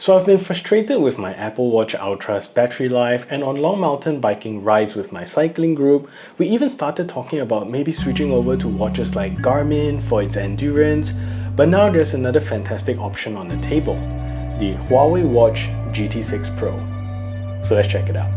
So I've been frustrated with my Apple Watch Ultra's battery life, and on long mountain biking rides with my cycling group, we even started talking about maybe switching over to watches like Garmin for its endurance, but now there's another fantastic option on the table, the Huawei Watch GT6 Pro. So let's check it out.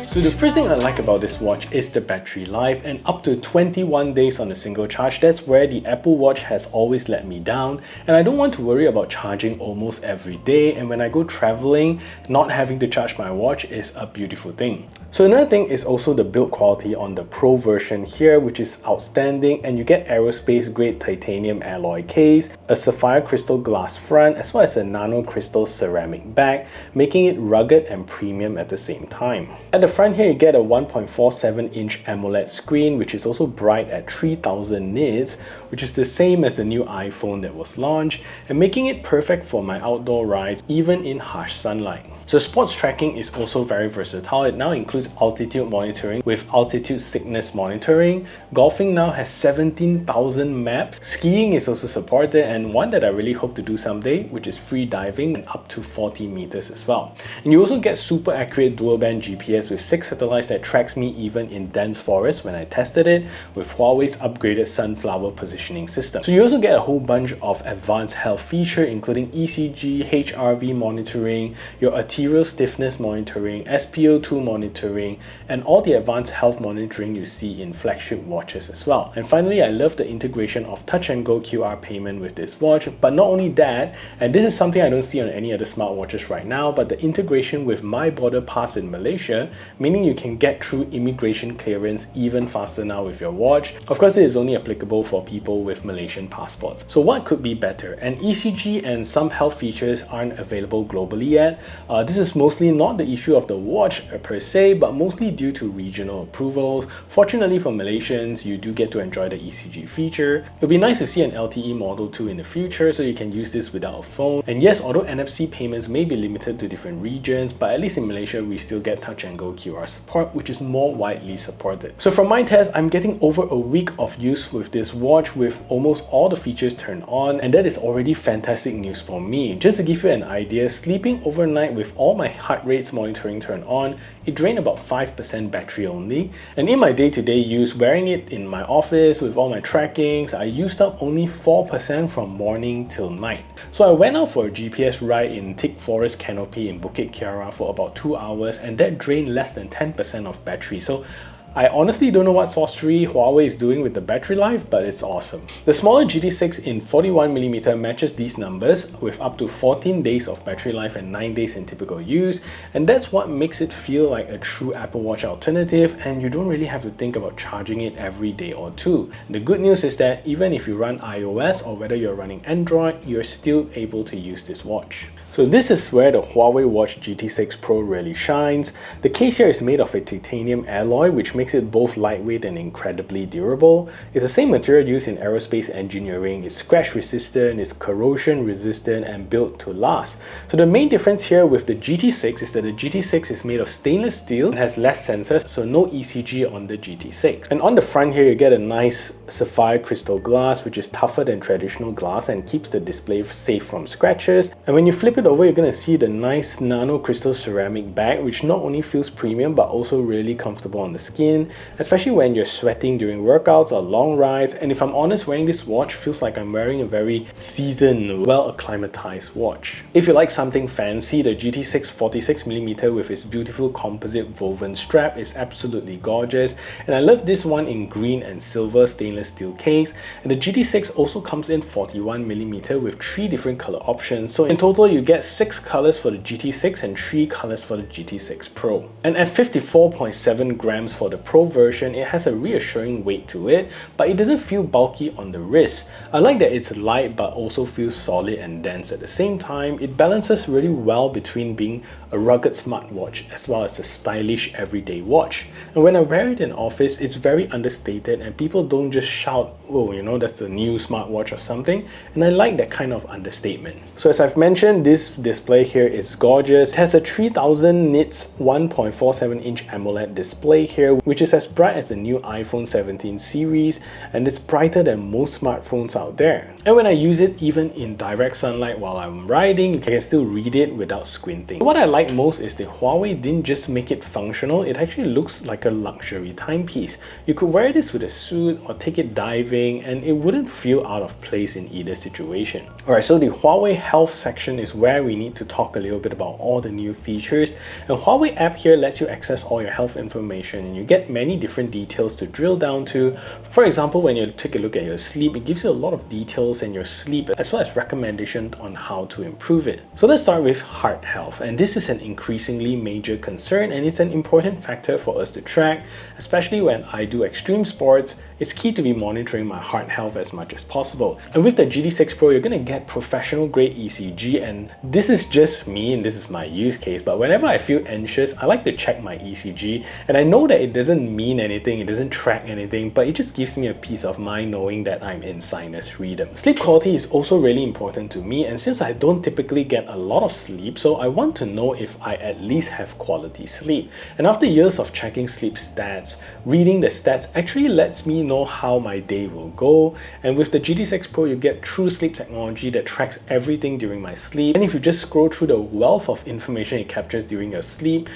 So the first thing I like about this watch is the battery life, and up to 21 days on a single charge. That's where the Apple Watch has always let me down, and I don't want to worry about charging almost every day, and when I go traveling, not having to charge my watch is a beautiful thing. So another thing is also the build quality on the Pro version here, which is outstanding, and you get aerospace grade titanium alloy case, a sapphire crystal glass front, as well as a nano crystal ceramic back, making it rugged and premium at the same time. At the front here, you get a 1.47-inch AMOLED screen, which is also bright at 3000 nits, which is the same as the new iPhone that was launched, and making it perfect for my outdoor rides, even in harsh sunlight. So sports tracking is also very versatile. It now includes altitude monitoring with altitude sickness monitoring. Golfing now has 17,000 maps. Skiing is also supported, and one that I really hope to do someday, which is free diving and up to 40 meters as well. And you also get super accurate dual band GPS with 6 satellites that tracks me even in dense forests when I tested it with Huawei's upgraded sunflower positioning system. So you also get a whole bunch of advanced health features, including ECG, HRV monitoring, your arterial stiffness monitoring, SpO2 monitoring, and all the advanced health monitoring you see in flagship watches as well. And finally, I love the integration of touch and go QR payment with this watch. But not only that, and this is something I don't see on any other smartwatches right now, but the integration with My Border Pass in Malaysia, meaning you can get through immigration clearance even faster now with your watch. Of course, it is only applicable for people with Malaysian passports. So what could be better? An ECG and some health features aren't available globally yet. This is mostly not the issue of the watch per se, but mostly due to regional approvals. Fortunately for Malaysians, you do get to enjoy the ECG feature. It'll be nice to see an LTE Model 2 in the future, so you can use this without a phone. And yes, although NFC payments may be limited to different regions, but at least in Malaysia, we still get touch and go QR support, which is more widely supported. So from my test, I'm getting over a week of use with this watch with almost all the features turned on, and that is already fantastic news for me. Just to give you an idea, sleeping overnight with all my heart rates monitoring turned on, it drained about 5% battery only. And in my day-to-day use, wearing it in my office with all my trackings, I used up only 4% from morning till night. So I went out for a GPS ride in thick forest canopy in Bukit Kiara for about 2 hours, and that drained less than 10% of battery. So I honestly don't know what sorcery Huawei is doing with the battery life, but it's awesome. The smaller GT6 in 41mm matches these numbers with up to 14 days of battery life and 9 days in typical use, and that's what makes it feel like a true Apple Watch alternative, and you don't really have to think about charging it every day or two. The good news is that even if you run iOS or whether you're running Android, you're still able to use this watch. So this is where the Huawei Watch GT6 Pro really shines. The case here is made of a titanium alloy, which makes it both lightweight and incredibly durable. It's the same material used in aerospace engineering. It's scratch resistant, it's corrosion resistant, and built to last. So the main difference here with the GT6 is that the GT6 is made of stainless steel and has less sensors, so no ECG on the GT6. And on the front here, you get a nice sapphire crystal glass, which is tougher than traditional glass and keeps the display safe from scratches. And when you flip it over, you're going to see the nice nano crystal ceramic back, which not only feels premium but also really comfortable on the skin, especially when you're sweating during workouts or long rides. And if I'm honest, wearing this watch feels like I'm wearing a very seasoned, well acclimatized watch. If you like something fancy, the GT6 46mm with its beautiful composite woven strap is absolutely gorgeous, and I love this one in green and silver stainless steel case. And the GT6 also comes in 41mm with 3 different color options, so in total you get 6 colors for the GT6 and 3 colors for the GT6 Pro. And at 54.7 grams for the Pro version, it has a reassuring weight to it, but it doesn't feel bulky on the wrist. I like that it's light but also feels solid and dense at the same time. It balances really well between being a rugged smartwatch as well as a stylish everyday watch. And when I wear it in office, it's very understated and people don't just shout, oh, you know, that's a new smartwatch or something. And I like that kind of understatement. So as I've mentioned, this display here is gorgeous. It has a 3000 nits 1.47 inch AMOLED display here, which is as bright as the new iPhone 17 series, and it's brighter than most smartphones out there. And when I use it even in direct sunlight while I'm riding, you can still read it without squinting. What I like most is the Huawei didn't just make it functional, it actually looks like a luxury timepiece. You could wear this with a suit or take it diving and it wouldn't feel out of place in either situation. Alright, so the Huawei Health section is where we need to talk a little bit about all the new features. The Huawei app here lets you access all your health information and you get many different details to drill down to. For example, when you take a look at your sleep, it gives you a lot of details in your sleep as well as recommendations on how to improve it. So let's start with heart health, and this is an increasingly major concern and it's an important factor for us to track, especially when I do extreme sports. It's key to be monitoring my heart health as much as possible. And with the GT6 Pro, you're going to get professional grade ECG, and this is just me and this is my use case, but whenever I feel anxious, I like to check my ECG, and I know that it doesn't mean anything, it doesn't track anything, but it just gives me a peace of mind knowing that I'm in sinus rhythm. Sleep quality is also really important to me, and since I don't typically get a lot of sleep, so I want to know if I at least have quality sleep. And after years of checking sleep stats, reading the stats actually lets me know how my day will go. And with the GT6 Pro, you get true sleep technology that tracks everything during my sleep. And if you just scroll through the wealth of information it captures during your sleep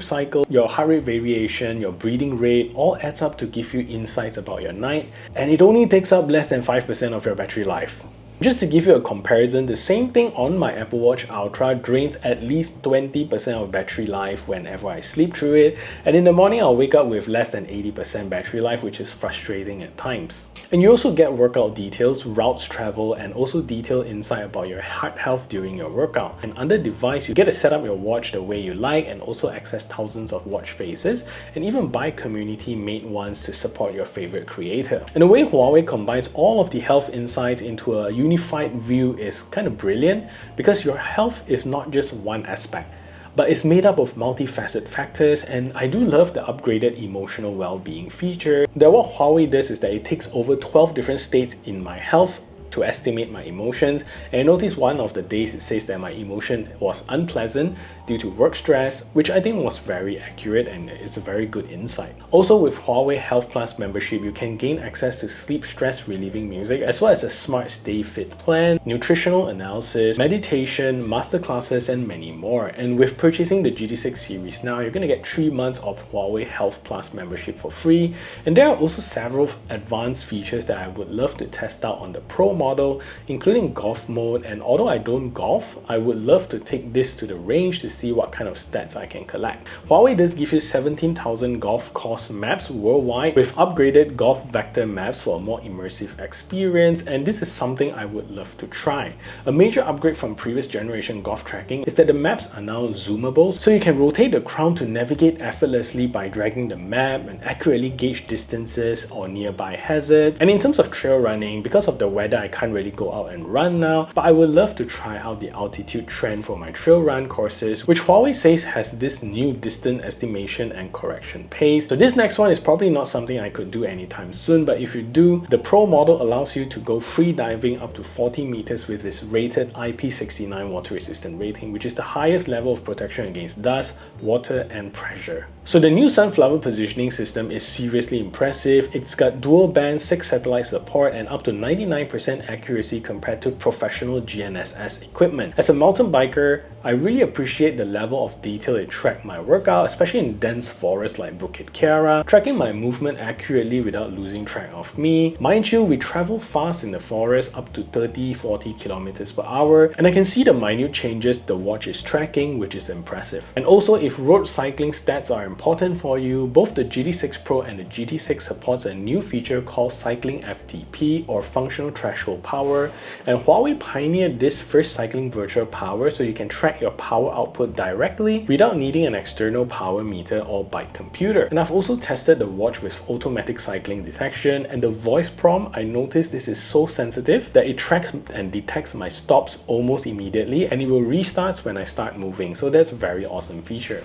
cycle, your heart rate variation, your breathing rate, all adds up to give you insights about your night. And it only takes up less than 5% of your battery life. Just to give you a comparison, the same thing on my Apple Watch Ultra drains at least 20% of battery life whenever I sleep through it, and in the morning I'll wake up with less than 80% battery life, which is frustrating at times. And you also get workout details, routes traveled, and also detailed insight about your heart health during your workout. And under device, you get to set up your watch the way you like and also access thousands of watch faces and even buy community-made ones to support your favorite creator. And the way Huawei combines all of the health insights into a unified view is kind of brilliant, because your health is not just one aspect, but it's made up of multifaceted factors. And I do love the upgraded emotional well-being feature. That what Huawei does is that it takes over 12 different states in my health to estimate my emotions, and I noticed one of the days it says that my emotion was unpleasant due to work stress, which I think was very accurate and it's a very good insight. Also, with Huawei Health Plus membership, you can gain access to sleep stress relieving music as well as a smart stay fit plan, nutritional analysis, meditation, masterclasses, and many more. And with purchasing the GT6 series now, you're going to get 3 months of Huawei Health Plus membership for free, and there are also several advanced features that I would love to test out on the Pro model, including golf mode. And although I don't golf, I would love to take this to the range to see what kind of stats I can collect. Huawei does give you 17,000 golf course maps worldwide with upgraded golf vector maps for a more immersive experience, and this is something I would love to try. A major upgrade from previous generation golf tracking is that the maps are now zoomable, so you can rotate the crown to navigate effortlessly by dragging the map and accurately gauge distances or nearby hazards. And in terms of trail running, because of the weather, I can't really go out and run now, but I would love to try out the altitude trend for my trail run courses, which Huawei says has this new distance estimation and correction pace. So this next one is probably not something I could do anytime soon, but if you do, the Pro model allows you to go free diving up to 40 meters with its rated IP69 water resistant rating, which is the highest level of protection against dust, water, and pressure. So the new sunflower positioning system is seriously impressive. It's got dual band 6 satellite support and up to 99% accuracy compared to professional GNSS equipment. As a mountain biker, I really appreciate the level of detail it tracked my workout, especially in dense forests like Bukit Kiara, tracking my movement accurately without losing track of me. Mind you, we travel fast in the forest up to 30-40 kilometers per hour, and I can see the minute changes the watch is tracking, which is impressive. And also, if road cycling stats are important for you, both the GT6 Pro and the GT6 supports a new feature called Cycling FTP or Functional Threshold Power, and Huawei pioneered this first cycling virtual power so you can track your power output directly without needing an external power meter or bike computer. And I've also tested the watch with automatic cycling detection, and the voice prompt, I noticed this is so sensitive that it tracks and detects my stops almost immediately, and it will restart when I start moving. So that's a very awesome feature.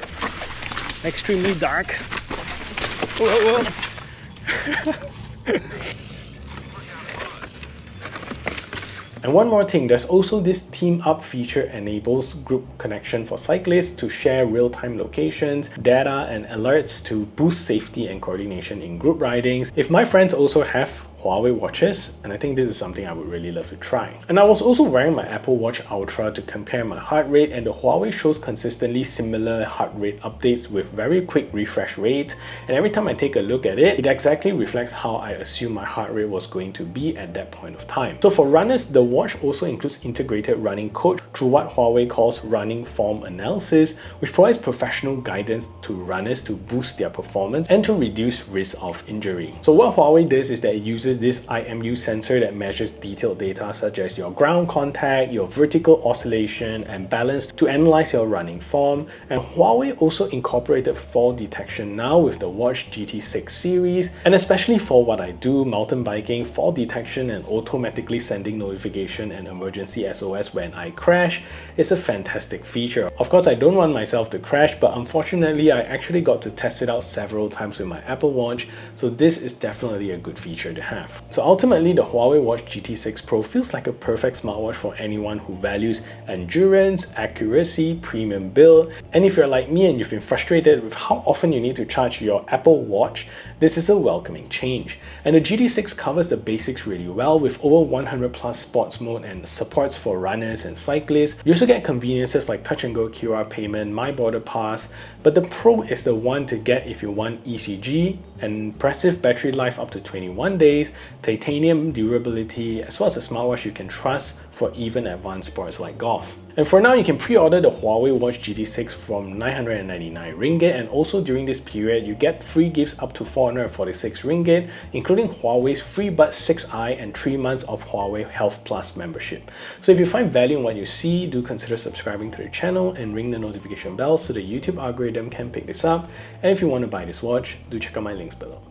Extremely dark. Whoa, whoa. And one more thing, there's also this team up feature enables group connection for cyclists to share real-time locations, data and alerts to boost safety and coordination in group ridings. If my friends also have Huawei watches, and I think this is something I would really love to try. And I was also wearing my Apple Watch Ultra to compare my heart rate, and the Huawei shows consistently similar heart rate updates with very quick refresh rate, and every time I take a look at it, it exactly reflects how I assumed my heart rate was going to be at that point of time. So for runners, the watch also includes integrated running coach through what Huawei calls running form analysis, which provides professional guidance to runners to boost their performance and to reduce risk of injury. So what Huawei does is that it uses this IMU sensor that measures detailed data such as your ground contact, your vertical oscillation and balance to analyze your running form. And Huawei also incorporated fall detection now with the Watch GT6 series, and especially for what I do, mountain biking, fall detection and automatically sending notification and emergency SOS when I crash is a fantastic feature. Of course, I don't want myself to crash, but unfortunately I actually got to test it out several times with my Apple Watch, so this is definitely a good feature to have. So ultimately, the Huawei Watch GT6 Pro feels like a perfect smartwatch for anyone who values endurance, accuracy, premium build, and if you're like me and you've been frustrated with how often you need to charge your Apple Watch, this is a welcoming change. And the GT6 covers the basics really well with over 100 plus sports mode and supports for runners and cyclists. You also get conveniences like touch and go QR payment, My Border Pass, but the Pro is the one to get if you want ECG, an impressive battery life up to 21 days, titanium durability, as well as a smartwatch you can trust for even advanced sports like golf. And for now, you can pre-order the Huawei Watch GT6 from 999 ringgit, and also during this period, you get free gifts up to 446 ringgit, including Huawei's free Buds 6i and 3 months of Huawei Health Plus membership. So if you find value in what you see, do consider subscribing to the channel and ring the notification bell so the YouTube algorithm can pick this up. And if you want to buy this watch, do check out my links below.